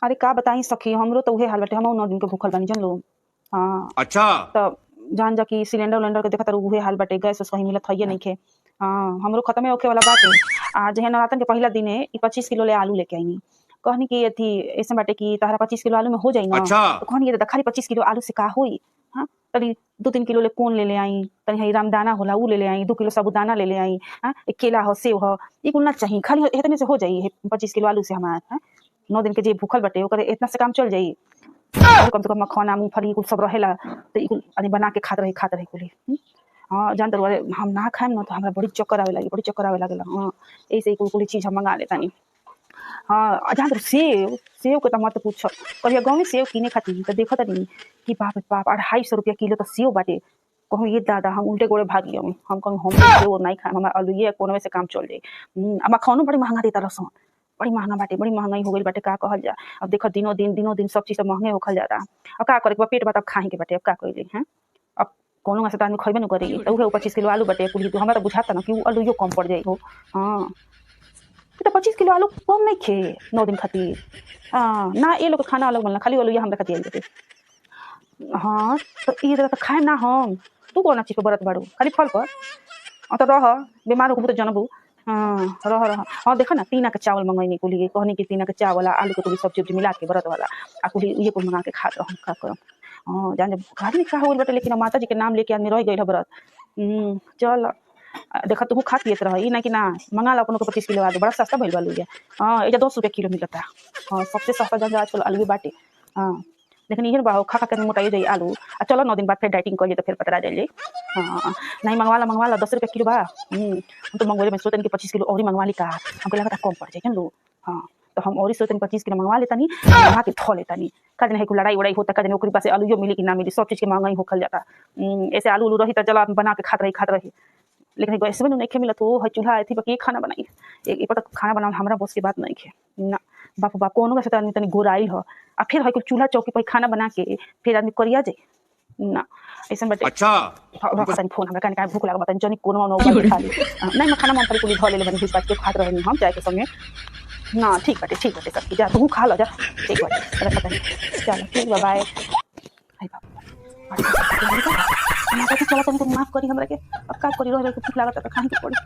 अरे का बताई सखी, हमरो तो उहे हाल बाटे। हमहू 9 दिन के भूखल बानी जन लो। हाँ अच्छा। तो जान जा कि सिलेंडर उलेंडर के देखत उहे हाल बाटे। गैस उस कहीं मिलत हइये नइखे। हाँ हमरो खत्मे होखे वाला बाटे। आज है नवरातन के पहिला दिने 25 किलो ले आलू लेके आईनी। कहनी कि अथी ऐसे बाटे कि तहरा 25 किलो आलू में हो जाई ना। अच्छा। तो कहनी ये खाली 25 किलो आलू से का होई। हाँ तनी 2-3 किलो ले कोन ले आई, तनी हई रामदाना होला उ ले आई, 2 किलो साबूदाना ले आई। हाँ एक केला हो, सेव हो, ई कुल ना चाहिए, खाली इतने से हो जाई 25 किलो आलू से हमार। हाँ 9 दिन के जे भूखल बाटे ओकरे इतना से काम चल जाई। और कम से कम मखाना मूंगफली कुल सब रहेला तो ई कुल आदमी बना के खात रही कुली। हाँ जान तर हम ना खाएम ना तो हमरा बड़ी चक्कर आवे लागेला। हाँ ऐसे ही कुल चीज हम मंगा लेतानी। हाँ जान तर सेव के तो मत पूछ। कहिया गाँव में सेव किने खातिर तो देखत नहीं कि बाप रे बाप 250 रुपया किलो तो सेव बाटे। कहूँ ये दादा हम उल्टे गोड़े भागी हम कहूँ हम सेव नहीं खाएम, हमारा आलू ये कोनो से काम चल जाए। मखानो बड़ी महंगा देता रसन, बड़ी महंगा बाटे, बड़ी महंगाई हो गई बाटे। का कहल जा अब देखो दिनों दिन सब चीज महंगे होखल जाता। अब का करे पेट बात अब खाए के बाटे। अब का कइले हैं, अब कोनो से तो आदमी खइबे न करी। तो उहे 25 किलो आलू बाटे कुली। तो हमरा तो बुझाता ना कि उ आलू यो कम पड़ जाई हो। हाँ तो 25 किलो आलू कम नहीं खे 9 दिन खातिर। हाँ ना ये लोग खाना अलग बनला, खाली आलू हमरा खातिर आइल बाटे। हाँ तो ये तो खाए ना हम। तू कौन चीज पे बरत बाड़ू, खाली फल पर तो रह बीमार होबू तो जनबू। हाँ रह हाँ देखो ना तीना के चावल मंगैनी कुली। कहनी कि तीना के चावल आलू के कुली सब्जी उब्जी मिला के बरत वाला आ कुली ये कुल मंगा के खात रहम का करम। हाँ जान जब घर में का हो बाटे, लेकिन माता जी के नाम लेके आदमी रह गइल बरत। चल देखा तू खा पियत रह, ई ना कि ना मंगा ला अपनों को 25 किलो आलू, बड़ा सस्ता भइल बा आलू। हाँ एजा 10 रुपया किलो मिलता। हाँ सबसे सस्ता जान आजकल आलू बाटे। हाँ लेकिन इहे बा खा के मोटाई जाई आलू। आ चलो 9 दिन बाद फिर डाइटिंग कर तो फिर पतरा जाई। हाँ नहीं मंगवा ला 10 रुपया किलो बा। हम तो मंगवाले में सोचनी कि 25 किलो और मंगवा ली का, हमको लगा कम पड़ जाए लो। हाँ तो हम और सोचनी 25 किलो मंगवा लेता मंगा के धो लेता। का दिन है लड़ाई उड़ाई होता, का दिन ओकरी पास आलू मिली कि ना मिली, सब चीज के महंगाई होखल जाता। ऐसे आलू रही तो चला बना के खात रही। लेकिन गैस में नहीं मिलत हो है चूल्हा अथी पर खाना बनाई। एक पर खाना बनाना हमारा बस की बात नहीं है ना। बाप बाप कोनो से आदमी तनी गोराइल हो आ फिर है चूल्हा चौकी पर खाना बना के फिर आदमी करिया जाए ना ऐसा बाटे। अच्छा फोन हमरा काहे भूख लागल बता जनी कोनो न उबाल खा ली। नहीं मैं खाना मन पर कुली धो ले बनी बीच बात के खात रहनी हम जाए के संगे ना। ठीक बाटे सब जा तू खा लो जा। ठीक बाटे पता नहीं चलो ठीक बा बाय। हाय बाप माता चला तनी माफ करी हमरा के। अब का करी रह के भूख लागत त खाए के पड़ी।